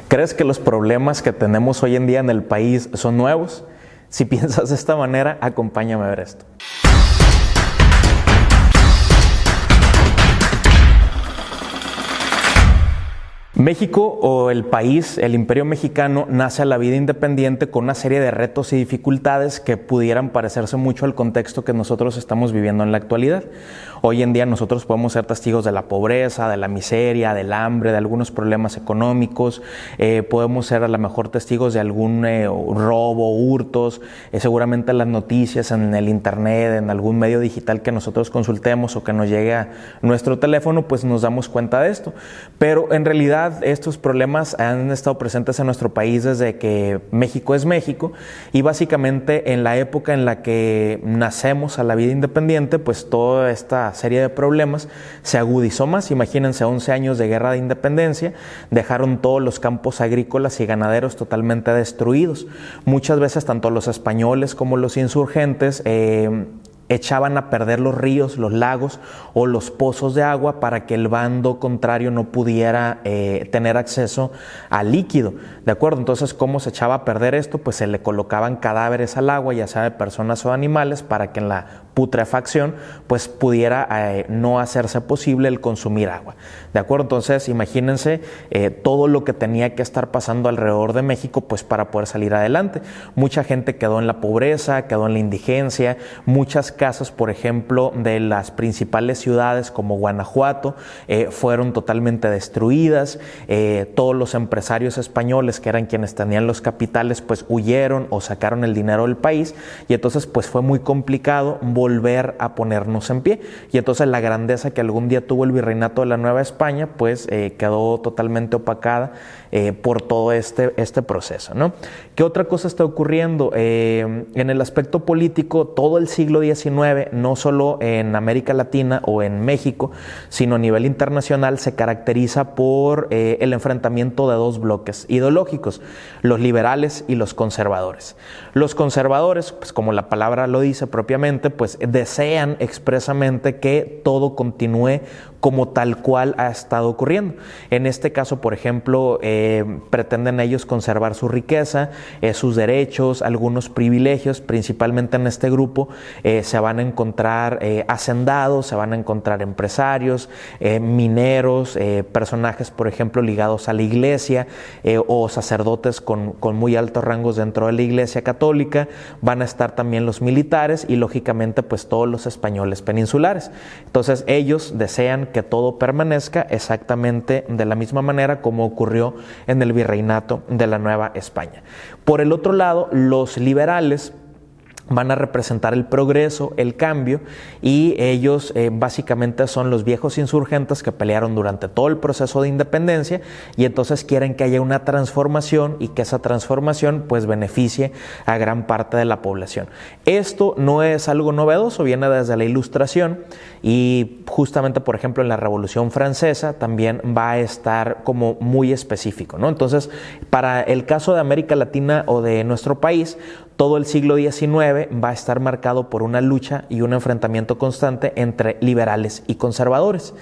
¿Crees que los problemas que tenemos hoy en día en el país son nuevos? Si piensas de esta manera, acompáñame a ver esto. México, o el país, el Imperio Mexicano, nace a la vida independiente con una serie de retos y dificultades que pudieran parecerse mucho al contexto que nosotros estamos viviendo en la actualidad. Hoy en día nosotros podemos ser testigos de la pobreza, de la miseria, del hambre, de algunos problemas económicos, podemos ser a lo mejor testigos de algún robo, hurtos, seguramente las noticias en el internet, en algún medio digital que nosotros consultemos o que nos llegue a nuestro teléfono, pues nos damos cuenta de esto. Pero en realidad estos problemas han estado presentes en nuestro país desde que México es México, y básicamente en la época en la que nacemos a la vida independiente, pues toda esta serie de problemas se agudizó más. Imagínense, 11 años de guerra de independencia dejaron todos los campos agrícolas y ganaderos totalmente destruidos. Muchas veces tanto los españoles como los insurgentes echaban a perder los ríos, los lagos o los pozos de agua para que el bando contrario no pudiera tener acceso al líquido, ¿de acuerdo? Entonces, ¿cómo se echaba a perder esto? Pues se le colocaban cadáveres al agua, ya sea de personas o animales, para que en la putrefacción pues pudiera no hacerse posible el consumir agua, ¿de acuerdo? Entonces, imagínense todo lo que tenía que estar pasando alrededor de México pues para poder salir adelante. Mucha gente quedó en la pobreza, quedó en la indigencia, muchas casas, por ejemplo, de las principales ciudades como Guanajuato fueron totalmente destruidas. Todos los empresarios españoles, que eran quienes tenían los capitales, pues huyeron o sacaron el dinero del país, y entonces pues fue muy complicado volver a ponernos en pie, y entonces la grandeza que algún día tuvo el virreinato de la Nueva España pues quedó totalmente opacada por todo este proceso, ¿no? ¿Qué otra cosa está ocurriendo? En el aspecto político, todo el siglo XIX, no solo en América Latina o en México, sino a nivel internacional, se caracteriza por el enfrentamiento de dos bloques ideológicos, los liberales y los conservadores. Los conservadores, pues como la palabra lo dice propiamente, pues desean expresamente que todo continúe como tal cual ha estado ocurriendo. En este caso, por ejemplo, pretenden ellos conservar su riqueza, sus derechos, algunos privilegios. Principalmente en este grupo se van a encontrar hacendados, se van a encontrar empresarios, mineros, personajes, por ejemplo, ligados a la iglesia o sacerdotes con muy altos rangos dentro de la iglesia católica. Van a estar también los militares y, lógicamente, pues todos los españoles peninsulares. Entonces, ellos desean que todo permanezca exactamente de la misma manera como ocurrió en el virreinato de la Nueva España. Por el otro lado, los liberales van a representar el progreso, el cambio, y ellos básicamente son los viejos insurgentes que pelearon durante todo el proceso de independencia, y entonces quieren que haya una transformación y que esa transformación pues beneficie a gran parte de la población. Esto no es algo novedoso, viene desde la Ilustración, y justamente, por ejemplo, en la Revolución Francesa también va a estar como muy específico, ¿no? Entonces, para el caso de América Latina o de nuestro país, todo el siglo XIX va a estar marcado por una lucha y un enfrentamiento constante entre liberales y conservadores.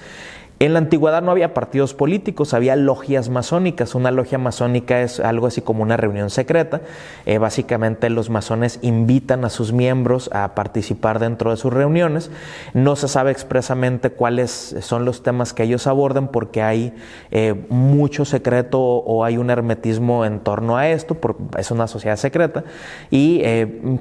En la antigüedad no había partidos políticos, había logias masónicas. Una logia masónica es algo así como una reunión secreta. Básicamente los masones invitan a sus miembros a participar dentro de sus reuniones. No se sabe expresamente cuáles son los temas que ellos aborden, porque hay mucho secreto o hay un hermetismo en torno a esto, porque es una sociedad secreta. Y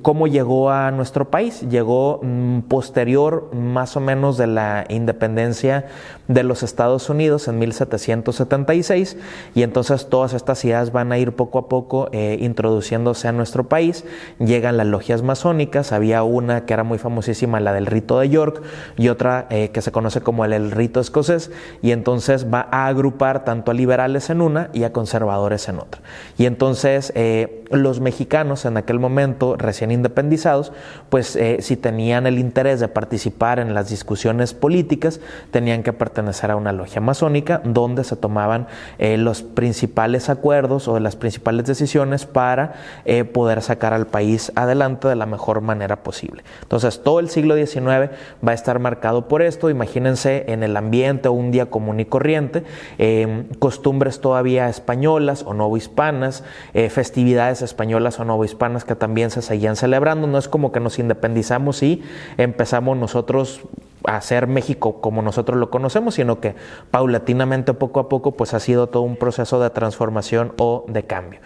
¿cómo llegó a nuestro país? Llegó posterior más o menos de la independencia de los Estados Unidos en 1776, y entonces todas estas ideas van a ir poco a poco introduciéndose a nuestro país. Llegan las logias masónicas. Había una que era muy famosísima, la del Rito de York, y otra que se conoce como el Rito Escocés, y entonces va a agrupar tanto a liberales en una y a conservadores en otra. Y entonces los mexicanos en aquel momento, recién independizados, pues si tenían el interés de participar en las discusiones políticas, tenían que pertenecer pertenecer a una logia masónica donde se tomaban los principales acuerdos o las principales decisiones para poder sacar al país adelante de la mejor manera posible. Entonces, todo el siglo XIX va a estar marcado por esto. Imagínense en el ambiente o un día común y corriente, costumbres todavía españolas o novohispanas, festividades españolas o novohispanas que también se seguían celebrando. No es como que nos independizamos y empezamos nosotros a hacer México como nosotros lo conocemos, sino que paulatinamente, poco a poco, pues ha sido todo un proceso de transformación o de cambio.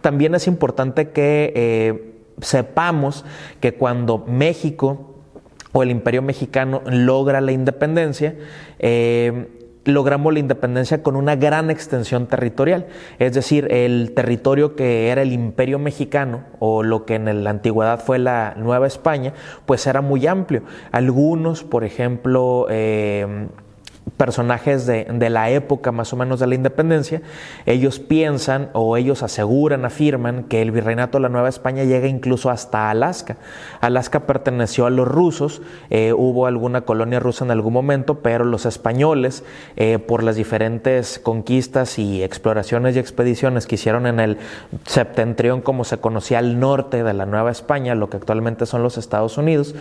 También es importante que sepamos que cuando México o el Imperio Mexicano logra la independencia, logramos la independencia con una gran extensión territorial, es decir, el territorio que era el Imperio Mexicano o lo que en la antigüedad fue la Nueva España, pues era muy amplio. Algunos, por ejemplo, personajes de la época más o menos de la independencia, ellos piensan o ellos aseguran, afirman que el virreinato de la Nueva España llega incluso hasta Alaska. Alaska perteneció a los rusos, hubo alguna colonia rusa en algún momento, pero los españoles, por las diferentes conquistas y exploraciones y expediciones que hicieron en el septentrión, como se conocía al norte de la Nueva España, lo que actualmente son los Estados Unidos,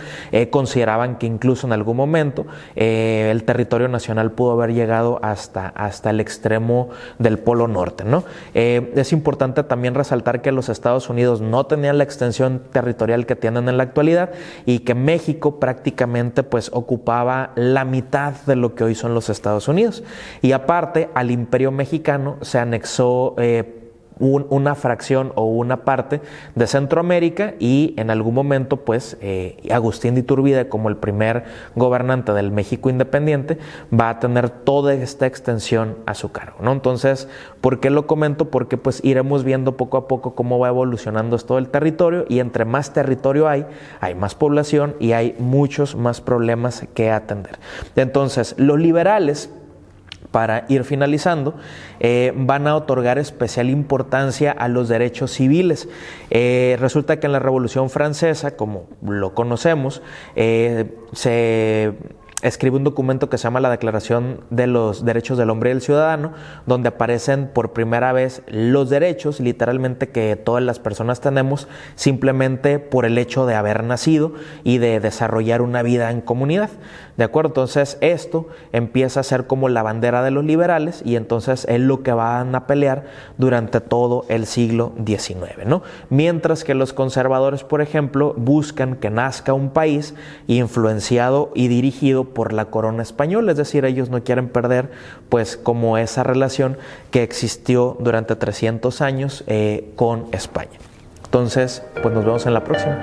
consideraban que incluso en algún momento el territorio nacional pudo haber llegado hasta el extremo del Polo Norte, ¿no? Es importante también resaltar que los Estados Unidos no tenían la extensión territorial que tienen en la actualidad y que México prácticamente pues ocupaba la mitad de lo que hoy son los Estados Unidos. Y aparte, al Imperio Mexicano se anexó una fracción o una parte de Centroamérica y en algún momento pues Agustín de Iturbide, como el primer gobernante del México independiente, va a tener toda esta extensión a su cargo, ¿no? Entonces, ¿por qué lo comento? Porque pues iremos viendo poco a poco cómo va evolucionando todo el territorio y entre más territorio hay más población y hay muchos más problemas que atender. Entonces, los liberales, para ir finalizando, van a otorgar especial importancia a los derechos civiles. Resulta que en la Revolución Francesa, como lo conocemos, se escribe un documento que se llama la Declaración de los Derechos del Hombre y del Ciudadano, donde aparecen por primera vez los derechos, literalmente, que todas las personas tenemos simplemente por el hecho de haber nacido y de desarrollar una vida en comunidad. ¿De acuerdo? Entonces esto empieza a ser como la bandera de los liberales y entonces es lo que van a pelear durante todo el siglo XIX, ¿no? Mientras que los conservadores, por ejemplo, buscan que nazca un país influenciado y dirigido por la corona española, es decir, ellos no quieren perder pues como esa relación que existió durante 300 años con España. Entonces, pues nos vemos en la próxima.